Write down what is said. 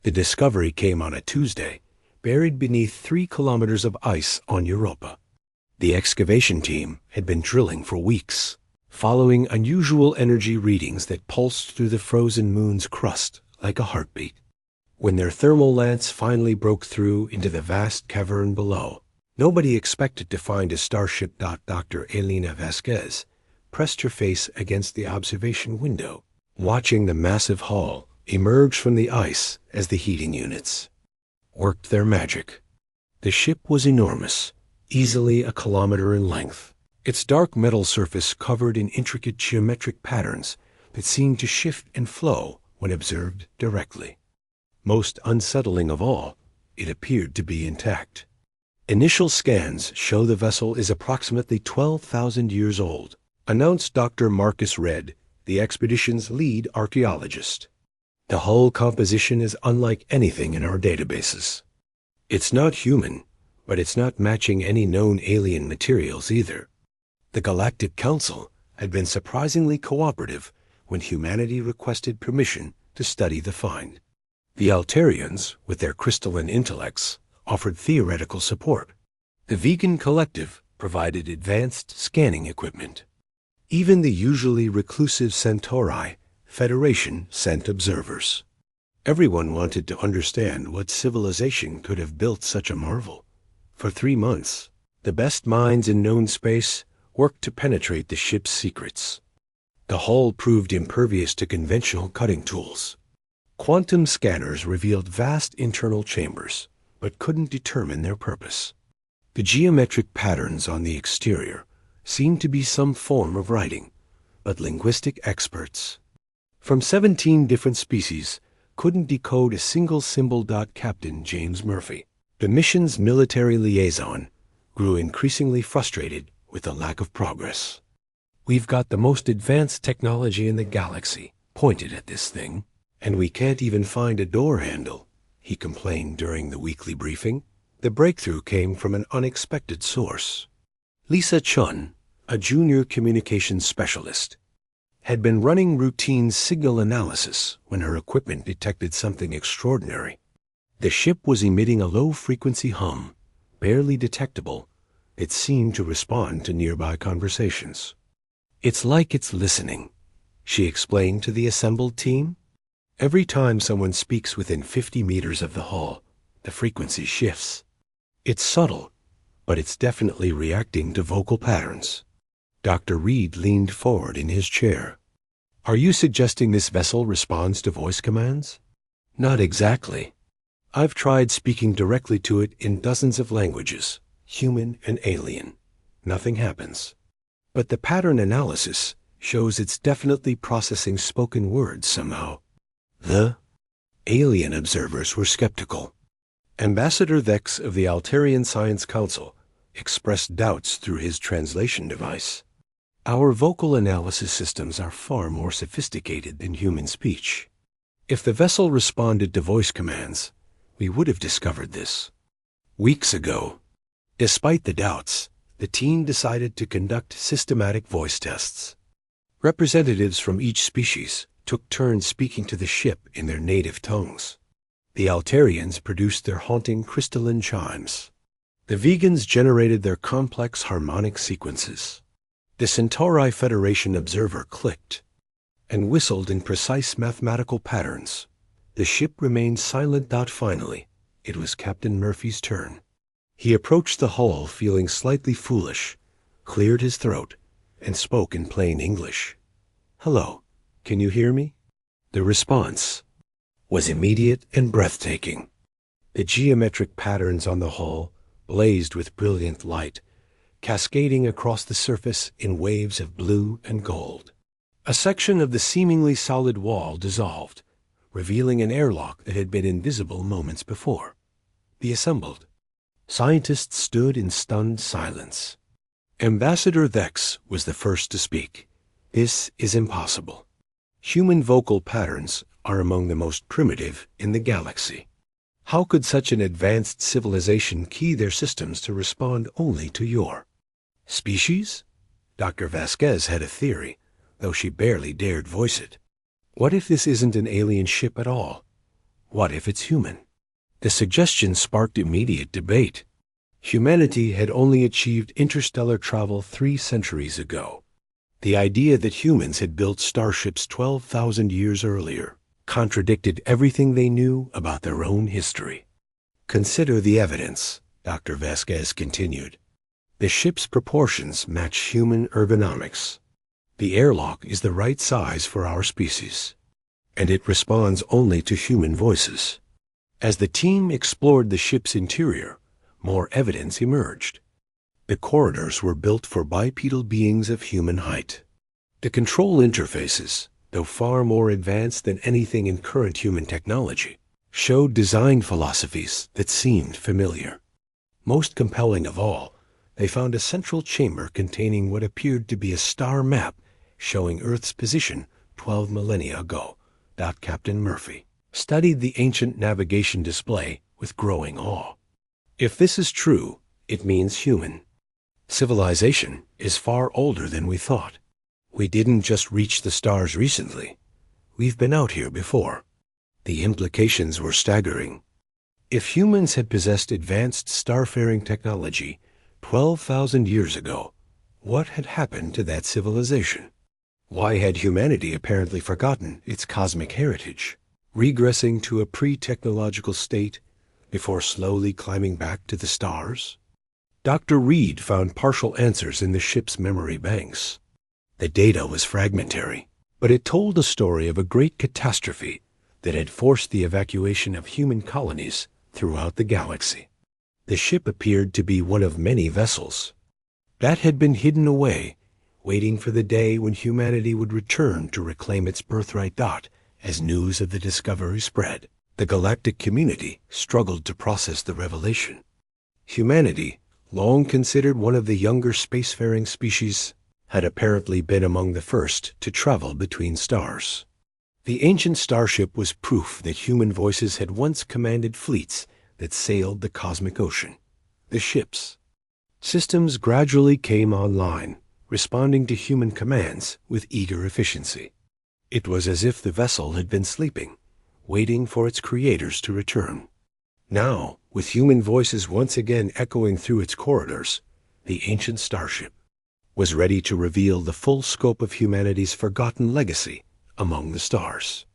The discovery came on a Tuesday, buried beneath 3 kilometers of ice on Europa. The excavation team had been drilling for weeks, following unusual energy readings that pulsed through the frozen moon's crust like a heartbeat. When their thermal lance finally broke through into the vast cavern below, nobody expected to find a Starship. Dr. Elena Vasquez pressed her face against the observation window, watching the massive hull emerge from the ice as the heating units worked their magic. The ship was enormous, easily a kilometer in length, its dark metal surface covered in intricate geometric patterns that seemed to shift and flow when observed directly. Most unsettling of all, it appeared to be intact. Initial scans show the vessel is approximately 12,000 years old, announced Dr. Marcus Redd, the expedition's lead archaeologist. The hull composition is unlike anything in our databases. It's not human, but it's not matching any known alien materials either. The Galactic Council had been surprisingly cooperative when humanity requested permission to study the find. The Altarians, with their crystalline intellects, offered theoretical support. The Vegan Collective provided advanced scanning equipment. Even the usually reclusive Centauri Federation sent observers. Everyone wanted to understand what civilization could have built such a marvel. For 3 months, the best minds in known space worked to penetrate the ship's secrets. The hull proved impervious to conventional cutting tools. Quantum scanners revealed vast internal chambers, but couldn't determine their purpose. The geometric patterns on the exterior seemed to be some form of writing, but linguistic experts from 17 different species couldn't decode a single symbol. Captain James Murphy, the mission's military liaison, grew increasingly frustrated with the lack of progress. "We've got the most advanced technology in the galaxy pointed at this thing, and we can't even find a door handle," he complained during the weekly briefing. The breakthrough came from an unexpected source. Lisa Chun, a junior communications specialist, had been running routine signal analysis when her equipment detected something extraordinary. The ship was emitting a low-frequency hum, barely detectable. It seemed to respond to nearby conversations. "It's like it's listening," she explained to the assembled team. "Every time someone speaks within 50 meters of the hull, the frequency shifts. It's subtle, but it's definitely reacting to vocal patterns." Dr. Reed leaned forward in his chair. "Are you suggesting this vessel responds to voice commands?" "Not exactly. I've tried speaking directly to it in dozens of languages, human and alien. Nothing happens. But the pattern analysis shows it's definitely processing spoken words somehow." The alien observers were skeptical. Ambassador Vex of the Altarian Science Council expressed doubts through his translation device. "Our vocal analysis systems are far more sophisticated than human speech. If the vessel responded to voice commands, we would have discovered this weeks ago." Despite the doubts, the team decided to conduct systematic voice tests. Representatives from each species took turns speaking to the ship in their native tongues. The Altarians produced their haunting crystalline chimes. The vegans generated their complex harmonic sequences. The Centauri Federation observer clicked and whistled in precise mathematical patterns. The ship remained silent. Finally, it was Captain Murphy's turn. He approached the hull feeling slightly foolish, cleared his throat, and spoke in plain English. "Hello, can you hear me?" The response was immediate and breathtaking. The geometric patterns on the hull blazed with brilliant light, cascading across the surface in waves of blue and gold. A section of the seemingly solid wall dissolved, revealing an airlock that had been invisible moments before. The assembled scientists stood in stunned silence. Ambassador Vex was the first to speak. "This is impossible. Human vocal patterns are among the most primitive in the galaxy. How could such an advanced civilization key their systems to respond only to your species?" Dr. Vasquez had a theory, though she barely dared voice it. What if this isn't an alien ship at all? What if it's human? The suggestion sparked immediate debate. Humanity had only achieved interstellar travel 3 centuries ago. The idea that humans had built starships 12,000 years earlier contradicted everything they knew about their own history. Consider the evidence, Dr. Vasquez continued. The ship's proportions match human ergonomics. The airlock is the right size for our species, and it responds only to human voices. As the team explored the ship's interior, more evidence emerged. The corridors were built for bipedal beings of human height. The control interfaces, though far more advanced than anything in current human technology, showed design philosophies that seemed familiar. Most compelling of all, they found a central chamber containing what appeared to be a star map showing Earth's position 12 millennia ago. Captain Murphy studied the ancient navigation display with growing awe. If this is true, it means human. Civilization is far older than we thought. We didn't just reach the stars recently. We've been out here before. The implications were staggering. If humans had possessed advanced starfaring technology 12,000 years ago, what had happened to that civilization? Why had humanity apparently forgotten its cosmic heritage, regressing to a pre-technological state before slowly climbing back to the stars? Dr. Reed found partial answers in the ship's memory banks. The data was fragmentary, but it told a story of a great catastrophe that had forced the evacuation of human colonies throughout the galaxy. The ship appeared to be one of many vessels that had been hidden away, waiting for the day when humanity would return to reclaim its birthright dot. As news of the discovery spread, the galactic community struggled to process the revelation. Humanity, long considered one of the younger spacefaring species, had apparently been among the first to travel between stars. The ancient starship was proof that human voices had once commanded fleets that sailed the cosmic ocean. The ship's systems gradually came online, responding to human commands with eager efficiency. It was as if the vessel had been sleeping, waiting for its creators to return. Now, with human voices once again echoing through its corridors, the ancient starship was ready to reveal the full scope of humanity's forgotten legacy among the stars.